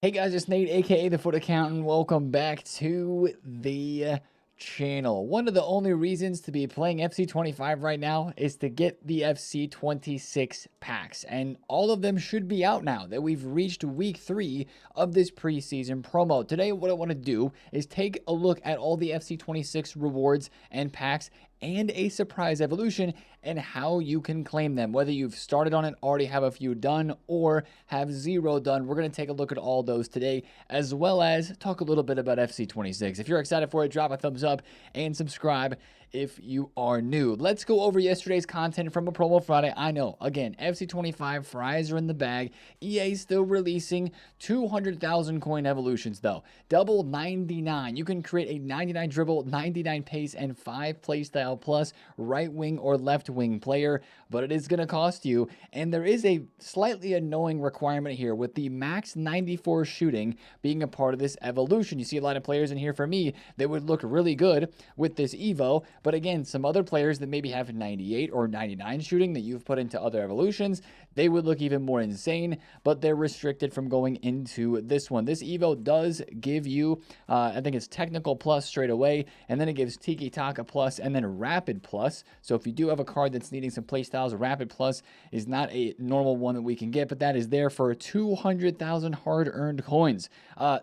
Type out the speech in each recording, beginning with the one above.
Hey guys, it's Nate, aka TheFutAccountant. Welcome back to the channel. One of the only reasons to be playing FC25 right now is to get the FC26 packs, and all of them should be out now that we've reached week 3 of this preseason promo. Today, what I want to do is take a look at all the FC26 rewards and packs and a surprise evolution and how you can claim them, whether you've started on it, already have a few done, or have 0 done. We're going to take a look at all those today, as well as talk a little bit about FC26. If you're excited for it, drop a thumbs up and subscribe if you are new. Let's go over yesterday's content from a promo Friday. I know, again, FC25 fries are in the bag. EA still releasing 200,000 coin evolutions though. Double 99. You can create a 99 dribble, 99 pace, and 5 playstyle plus right wing or left wing player, but it is going to cost you. And there is a slightly annoying requirement here with the max 94 shooting being a part of this evolution. You see a lot of players in here for me that would look really good with this Evo, but again, some other players that maybe have 98 or 99 shooting that you've put into other evolutions, they would look even more insane, but they're restricted from going into this one. This Evo does give you, I think it's Technical Plus straight away, and then it gives Tiki Taka Plus, and then Rapid Plus. So if you do have a card that's needing some playstyles, Rapid Plus is not a normal one that we can get, but that is there for 200,000 hard-earned coins.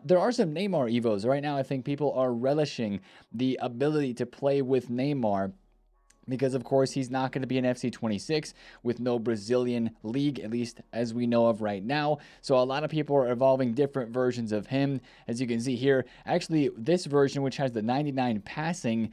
There are some Neymar Evos. Right now, I think people are relishing the ability to play with Neymar, because of course he's not going to be an FC26 with no Brazilian league, at least as we know of right now. So a lot of people are evolving different versions of him, as you can see here. Actually, this version, which has the 99 passing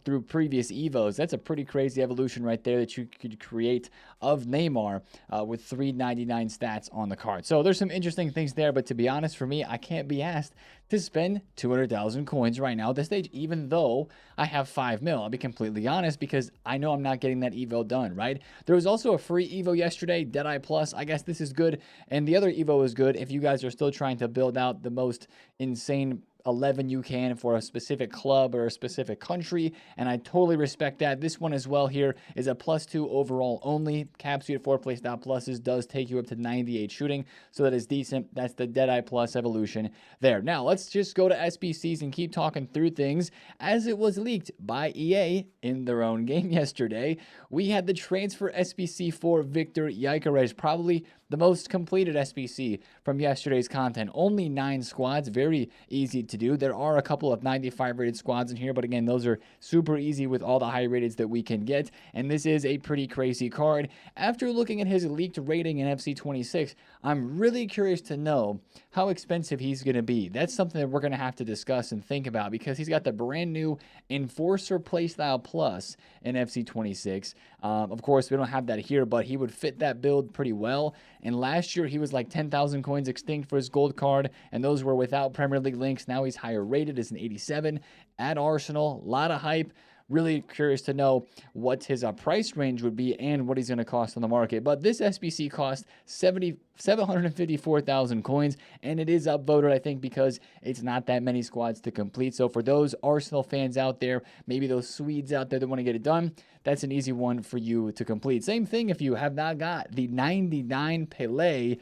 through previous Evos, that's a pretty crazy evolution right there that you could create of Neymar with 399 stats on the card. So there's some interesting things there, but to be honest, for me, I can't be asked to spend 200,000 coins right now at this stage, even though I have 5 mil. I'll be completely honest, because I know I'm not getting that Evo done, right? There was also a free Evo yesterday, Deadeye Plus. I guess this is good, and the other Evo is good if you guys are still trying to build out the most insane 11 you can for a specific club or a specific country, and I totally respect that. This one as well here is a +2 overall only. Caps you at 4 playstyle pluses, does take you up to 98 shooting, so that is decent. That's the Deadeye Plus evolution there. Now let's just go to SBCs and keep talking through things as it was leaked by EA in their own game yesterday. We had the transfer SBC for Victor Gyökeres, probably the most completed SBC from yesterday's content. Only 9 squads, very easy to do. There are a couple of 95 rated squads in here, but again, those are super easy with all the high rateds that we can get, and this is a pretty crazy card. After looking at his leaked rating in FC26, I'm really curious to know how expensive he's going to be. That's something that we're going to have to discuss and think about, because he's got the brand new Enforcer Playstyle Plus in FC26. Of course, we don't have that here, but he would fit that build pretty well. And last year, he was like 10,000 coins extinct for his gold card, and those were without Premier League links. Now he's higher rated as an 87 at Arsenal. A lot of hype. Really curious to know what his price range would be and what he's going to cost on the market. But this SBC cost 754,000 coins, and it is upvoted, I think, because it's not that many squads to complete. So for those Arsenal fans out there, maybe those Swedes out there that want to get it done, that's an easy one for you to complete. Same thing if you have not got the 99 Pele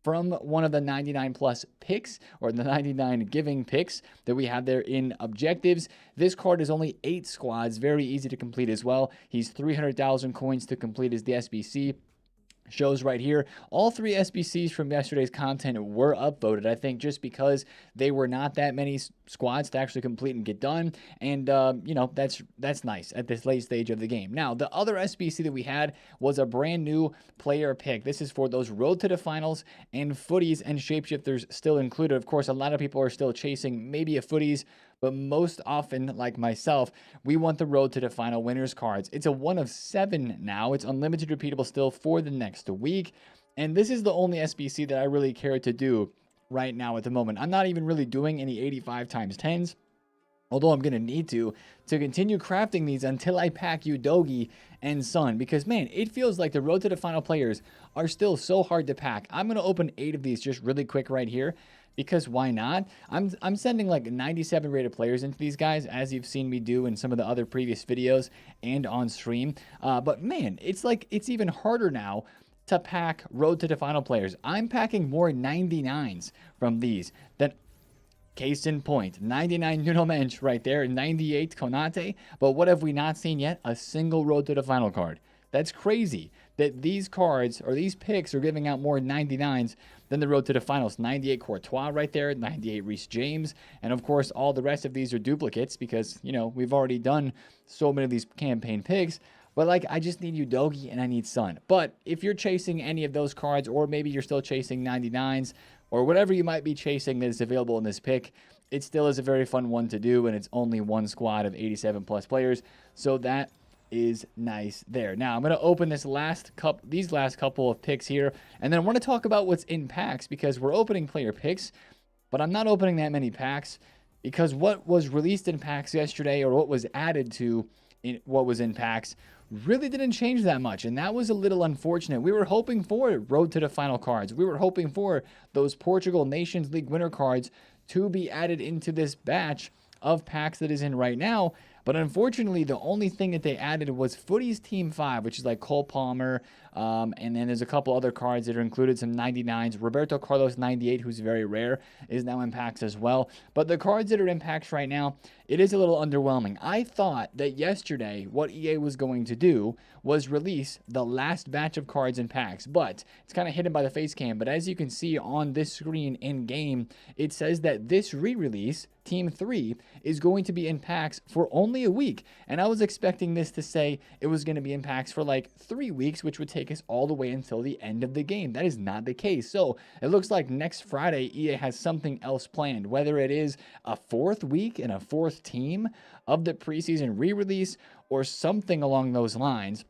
from one of the 99 plus picks, or the 99 giving picks that we have there in objectives. This card is only 8 squads, very easy to complete as well. He's 300,000 coins to complete as the SBC. Shows right here, all 3 SBCs from yesterday's content were upvoted, I think, just because they were not that many squads to actually complete and get done, and you know, that's nice at this late stage of the game. Now, the other SBC that we had was a brand new player pick. This is for those road to the finals and footies and shapeshifters still included. Of course, a lot of people are still chasing maybe a footies, but most often, like myself, we want the road to the final winners cards. It's a 1 of 7 now. It's unlimited repeatable still for the next week. And this is the only SBC that I really care to do right now at the moment. I'm not even really doing any 85 times 10s. Although I'm going to need to continue crafting these until I pack Udogi and Son. Because, man, it feels like the road to the final players are still so hard to pack. I'm going to open 8 of these just really quick right here, because why not? I'm sending like 97 rated players into these guys, as you've seen me do in some of the other previous videos and on stream. But, man, it's like it's even harder now to pack Road to the Final players. I'm packing more 99s from these than, case in point, 99 Nuno Mensch right there, 98 Konate. But what have we not seen yet? A single Road to the Final card. That's crazy that these cards or these picks are giving out more 99s than the Road to the Finals. 98 Courtois right there, 98 Reece James, and of course all the rest of these are duplicates because, you know, we've already done so many of these campaign picks. But like, I just need Udogie and I need Son. But if you're chasing any of those cards, or maybe you're still chasing 99s, or whatever you might be chasing that is available in this pick, it still is a very fun one to do, and it's only one squad of 87 plus players. So that is nice there. Now I'm going to open these last couple of picks here, and then I want to talk about what's in packs, because we're opening player picks, but I'm not opening that many packs, because what was released in packs yesterday, or what was added to what was in packs, really didn't change that much, and that was a little unfortunate. We were hoping for Road to the Final cards. We were hoping for those Portugal Nations League winner cards to be added into this batch of packs that is in right now. But unfortunately, the only thing that they added was Footy's Team 5, which is like Cole Palmer, and then there's a couple other cards that are included, some 99s. Roberto Carlos 98, who's very rare, is now in packs as well. But the cards that are in packs right now, it is a little underwhelming. I thought that yesterday what EA was going to do was release the last batch of cards in packs, but it's kind of hidden by the face cam. But as you can see on this screen in game, it says that this re-release, Team 3, is going to be in packs for only a week. And I was expecting this to say it was going to be in packs for like 3 weeks, which would take us all the way until the end of the game. That is not the case. So it looks like next Friday EA has something else planned, whether it is a 4th week and a 4th team of the preseason re-release or something along those lines.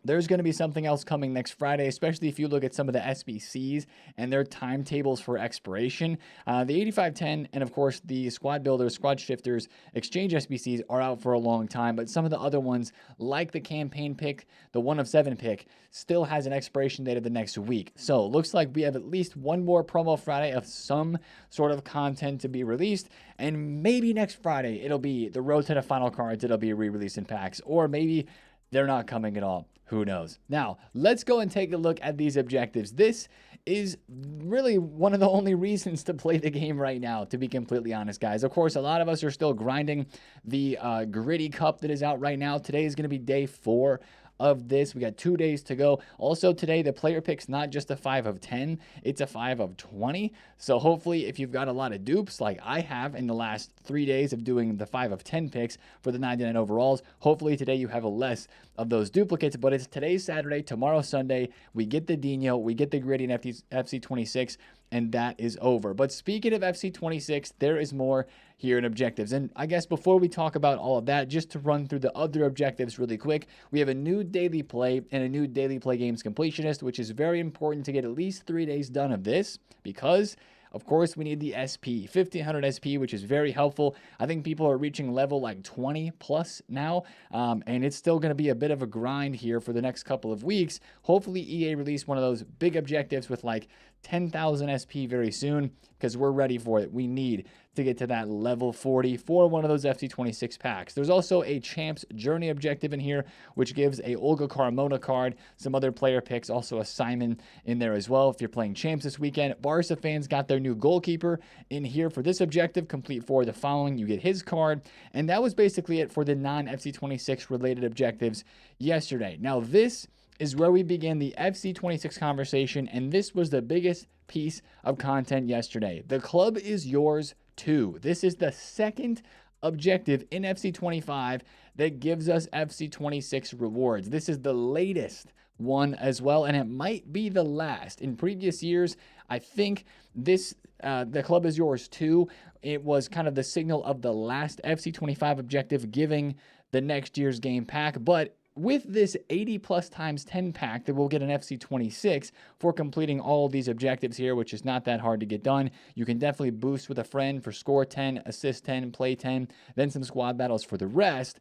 There's going to be something else coming next Friday, especially if you look at some of the SBCs and their timetables for expiration. The 8510 and, of course, the Squad Builders, Squad Shifters, Exchange SBCs are out for a long time, but some of the other ones, like the campaign pick, the 1 of 7 pick, still has an expiration date of the next week. So it looks like we have at least one more promo Friday of some sort of content to be released, and maybe next Friday it'll be the Road to the Final cards that'll be re-released in packs, or maybe they're not coming at all. Who knows? Now, let's go and take a look at these objectives. This is really one of the only reasons to play the game right now, to be completely honest, guys. Of course, a lot of us are still grinding the Gritty Cup that is out right now. Today is going to be day 4 of this. We got 2 days to go. Also today, the player pick's not just a 5 of 10, it's a 5 of 20. So hopefully, if you've got a lot of dupes like I have in the last 3 days of doing the 5 of 10 picks for the 99 overalls, hopefully today you have a less of those duplicates. But it's today's Saturday, tomorrow Sunday. We get the Dino, we get the Gritty and FC26, and that is over. But speaking of FC26, there is more here in objectives. And I guess before we talk about all of that, just to run through the other objectives really quick, we have a new daily play and a new daily play games completionist, which is very important to get at least 3 days done of this, because of course, we need the SP, 1500 SP, which is very helpful. I think people are reaching level like 20 plus now, and it's still going to be a bit of a grind here for the next couple of weeks. Hopefully, EA release one of those big objectives with like 10,000 SP very soon, because we're ready for it. We need to get to that level 40 for one of those FC26 packs. There's also a Champs Journey objective in here, which gives a Olga Carmona card, some other player picks, also a Simon in there as well if you're playing Champs this weekend. Barca fans got their new goalkeeper in here for this objective. Complete 4 of the following, you get his card. And that was basically it for the non-FC26 related objectives yesterday. Now this is where we begin the FC26 conversation, and this was the biggest piece of content yesterday. The club is yours too. This is the second objective in FC25 that gives us FC26 rewards. This is the latest one as well, and it might be the last. In previous years, I think this the club is yours too. It was kind of the signal of the last FC25 objective giving the next year's game pack, but with this 80 plus times 10 pack that we'll get an FC26 for completing all of these objectives here, which is not that hard to get done. You can definitely boost with a friend for score 10, assist 10, play 10, then some squad battles for the rest.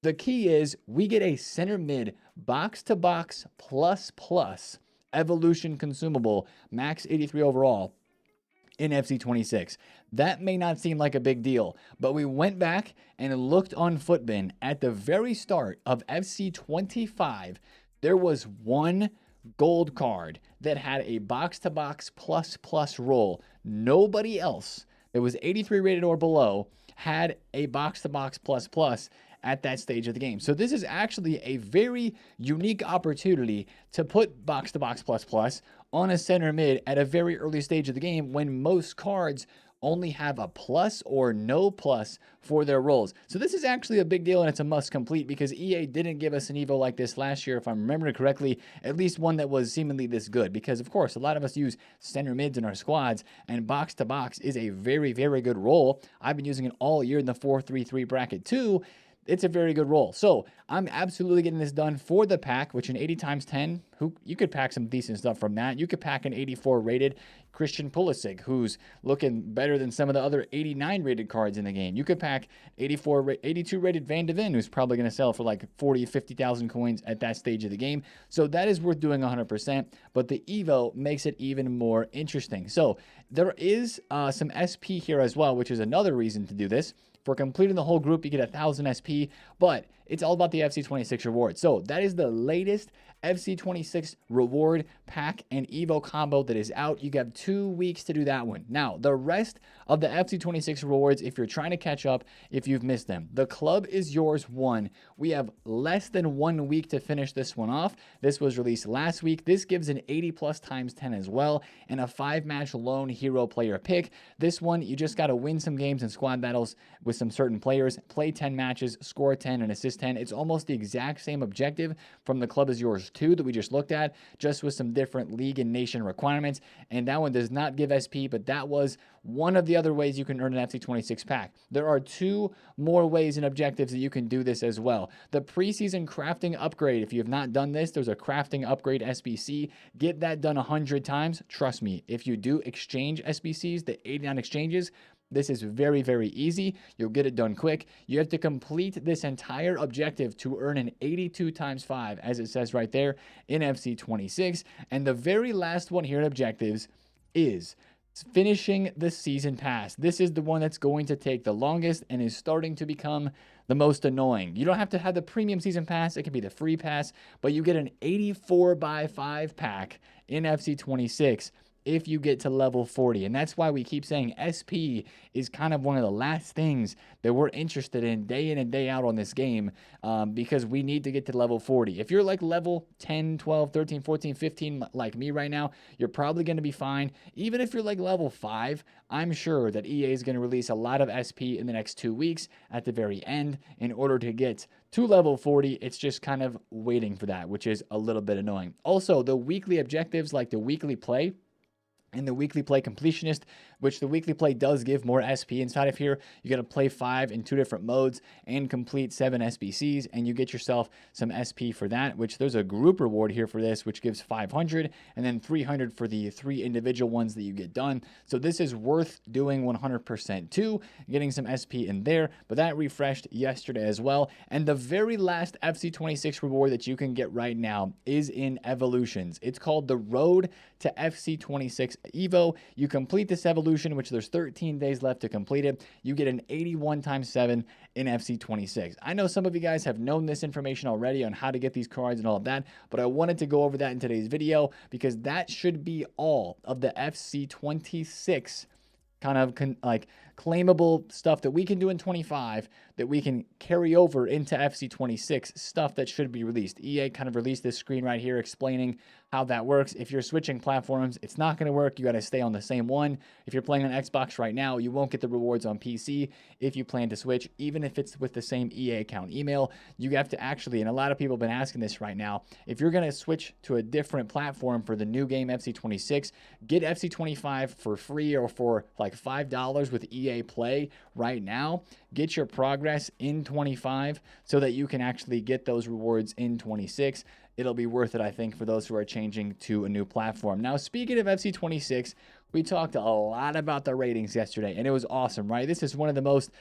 The key is we get a center mid box to box plus evolution consumable, max 83 overall in FC26. That may not seem like a big deal, but we went back and looked on Footbin at the very start of FC25. There was one gold card that had a box-to-box plus roll. Nobody else that was 83 rated or below had a box-to-box plus at that stage of the game. So this is actually a very unique opportunity to put box-to-box plus on a center mid at a very early stage of the game when most cards only have a plus or no plus for their rolls. So this is actually a big deal, and it's a must complete because EA didn't give us an Evo like this last year, if I'm remembering correctly, at least one that was seemingly this good. Because of course, a lot of us use center mids in our squads, and box to box is a very, very good roll. I've been using it all year in the 4-3-3 bracket too. It's a very good roll. So I'm absolutely getting this done for the pack, which an 80 times 10, you could pack some decent stuff from that. You could pack an 84 rated Christian Pulisic, who's looking better than some of the other 89 rated cards in the game. You could pack 82 rated Van de Ven, who's probably going to sell for like 40, 50,000 coins at that stage of the game. So that is worth doing 100%, but the Evo makes it even more interesting. So there is some SP here as well, which is another reason to do this. For completing the whole group, you get 1,000 SP, but it's all about the FC26 reward. So that is the latest FC26 reward pack and Evo combo that is out. You have 2 weeks to do that one. Now, the rest of the FC26 rewards, if you're trying to catch up, if you've missed them, the club is yours one. We have less than 1 week to finish this one off. This was released last week. This gives an 80 plus times 10 as well, and a 5-match lone hero player pick. This one, you just got to win some games and squad battles with some certain players, play 10 matches, score 10, and assist 10. It's almost the exact same objective from the club is yours 2 that we just looked at, just with some different league and nation requirements. And that one does not give SP, but that was one of the other ways you can earn an FC26 pack. There are 2 more ways and objectives that you can do this as well. The preseason crafting upgrade, if you have not done this, there's a crafting upgrade SBC. Get that done 100 times. Trust me, if you do exchange SBCs, the 89 exchanges, this is very, very easy. You'll get it done quick. You have to complete this entire objective to earn an 82 times 5, as it says right there in FC26. And the very last one here in objectives is finishing the season pass. This is the one that's going to take the longest and is starting to become the most annoying. You don't have to have the premium season pass. It can be the free pass, but you get an 84x5 pack in FC26 if you get to level 40. And that's why we keep saying SP is kind of one of the last things that we're interested in and day out on this game, because we need to get to level 40. If you're like level 10, 12, 13, 14, 15 like me right now, you're probably going to be fine. Even if you're like level 5, I'm sure that EA is going to release a lot of SP in the next 2 weeks at the very end in order to get to level 40. It's just kind of waiting for that, which is a little bit annoying. Also, the weekly objectives like the weekly play and the weekly play completionist, which the weekly play does give more SP inside of here. You got to play 5 in 2 different modes and complete 7 SBCs, and you get yourself some SP for that, which there's a group reward here for this, which gives 500 and then 300 for the 3 individual ones that you get done. So this is worth doing 100% too, getting some SP in there, but that refreshed yesterday as well. And the very last FC26 reward that you can get right now is in Evolutions. It's called the Road to FC26 Evo. You complete this evolution, which there's 13 days left to complete it. You get an 81 times 7 in FC26. I know some of you guys have known this information already on how to get these cards and all of that, but I wanted to go over that in today's video because that should be all of the FC26 kind of like claimable stuff that we can do in 25 that we can carry over into FC26, stuff that should be released. EA kind of released this screen right here explaining how that works. If you're switching platforms, it's not going to work. You got to stay on the same one. If you're playing on Xbox right now, you won't get the rewards on PC if you plan to switch, even if it's with the same EA account email. You have to actually, and a lot of people have been asking this right now, if you're going to switch to a different platform for the new game FC26, get FC25 for free or for like $5 with EA Play right now. Get your progress in 25 so that you can actually get those rewards in 26. It'll be worth it, I think, for those who are changing to a new platform. Now, speaking of FC26, we talked a lot about the ratings yesterday, and it was awesome, right? This is one of the most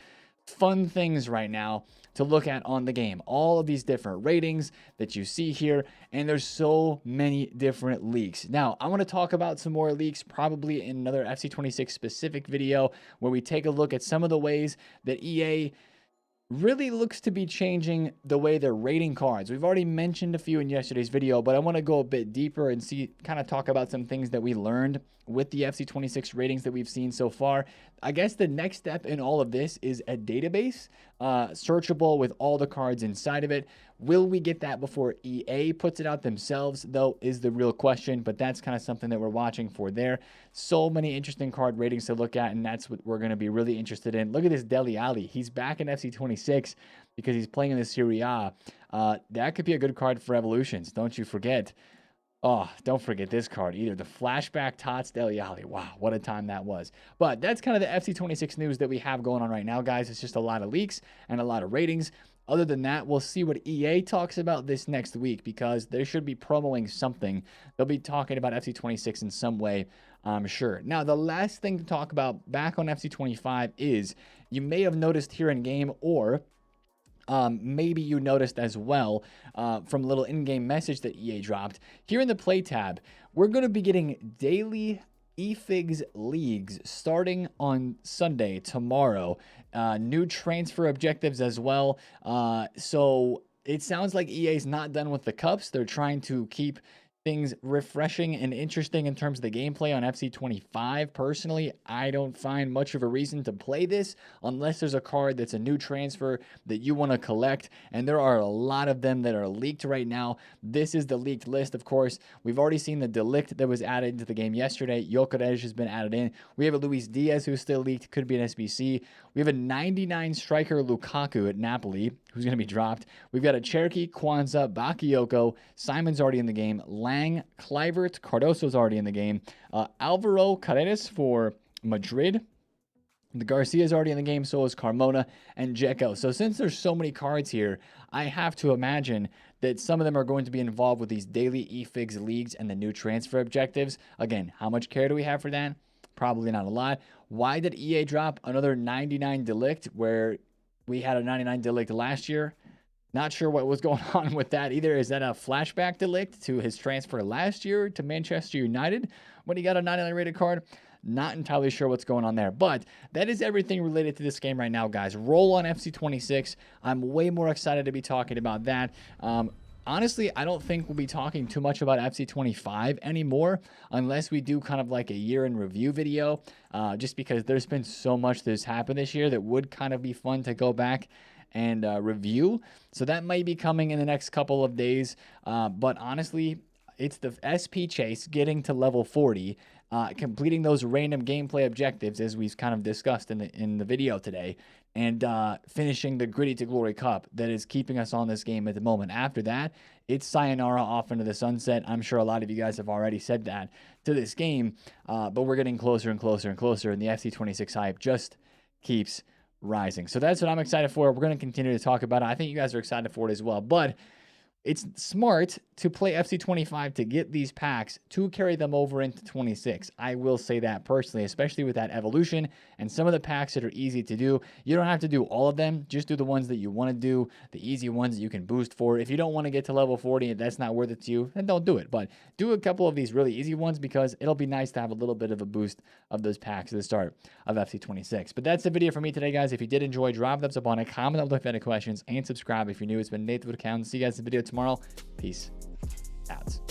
fun things right now to look at on the game. All of these different ratings that you see here, and there's so many different leaks. Now, I want to talk about some more leaks probably in another FC26 specific video where we take a look at some of the ways that EA really looks to be changing the way they're rating cards. We've already mentioned a few in yesterday's video, but I want to go a bit deeper and kind of talk about some things that we learned with the FC26 ratings that we've seen so far. I guess the next step in all of this is a database, searchable with all the cards inside of it. Will we get that before EA puts it out themselves, though, is the real question, but that's kind of something that we're watching for there. So many interesting card ratings to look at, and that's what we're going to be really interested in. Look at this Dele Alli. He's back in FC26 because he's playing in the Serie A. That could be a good card for Evolutions, don't you forget. Oh, don't forget this card either. The flashback Tots Dele Alli. Wow, what a time that was. But that's kind of the FC26 news that we have going on right now, guys. It's just a lot of leaks and a lot of ratings. Other than that, we'll see what EA talks about this next week because they should be promoting something. They'll be talking about FC26 in some way, I'm sure. Now, the last thing to talk about back on FC25 is you may have noticed here in game, or maybe you noticed as well from a little in-game message that EA dropped. Here in the play tab, we're going to be getting daily eFigs leagues starting on Sunday, tomorrow. New transfer objectives as well. So it sounds like EA's not done with the cups. They're trying to keep things refreshing and interesting in terms of the gameplay on FC25. Personally, I don't find much of a reason to play this unless there's a card that's a new transfer that you want to collect, and there are a lot of them that are leaked right now. This is the leaked list, of course. We've already seen the Delict that was added into the game yesterday. Gyökeres has been added in. We have a Luis Diaz who's still leaked, could be an SBC. We have a 99 striker Lukaku at Napoli who's going to be dropped. We've got a Cherokee, Kwanzaa, Bakayoko. Simon's already in the game. Lang, Kluivert, Cardoso's already in the game. Alvaro Carreras for Madrid. The Garcia's already in the game, so is Carmona and Dzeko. So since there's so many cards here, I have to imagine that some of them are going to be involved with these daily eFigs leagues and the new transfer objectives. Again, how much care do we have for that? Probably not a lot. Why did EA drop another 99 Delict where we had a 99 Delict last year? Not sure what was going on with that either. Is that a flashback Delict to his transfer last year to Manchester United when he got a 99 rated card? Not entirely sure what's going on there. But that is everything related to this game right now, guys. Roll on FC26. I'm way more excited to be talking about that. Honestly, I don't think we'll be talking too much about FC25 anymore unless we do kind of like a year in review video, just because there's been so much that's happened this year that would kind of be fun to go back and review. So that might be coming in the next couple of days. But honestly, it's the SP chase, getting to level 40, completing those random gameplay objectives as we've kind of discussed in the video today, and finishing the Gritty to Glory Cup that is keeping us on this game at the moment. After that, it's sayonara, off into the sunset. I'm sure a lot of you guys have already said that to this game, but we're getting closer and closer and closer, and the FC26 hype just keeps rising. So that's what I'm excited for. We're going to continue to talk about it. I think you guys are excited for it as well, but it's smart to play FC25 to get these packs to carry them over into 26. I will say that personally, especially with that evolution and some of the packs that are easy to do. You don't have to do all of them. Just do the ones that you want to do, the easy ones that you can boost for. If you don't want to get to level 40 and that's not worth it to you, then don't do it. But do a couple of these really easy ones because it'll be nice to have a little bit of a boost of those packs at the start of FC26. But that's the video for me today, guys. If you did enjoy, drop a thumbs up on it, comment down below if you have any questions, and subscribe if you're new. It's been TheFutAccountant. See you guys in the video tomorrow. Peace out.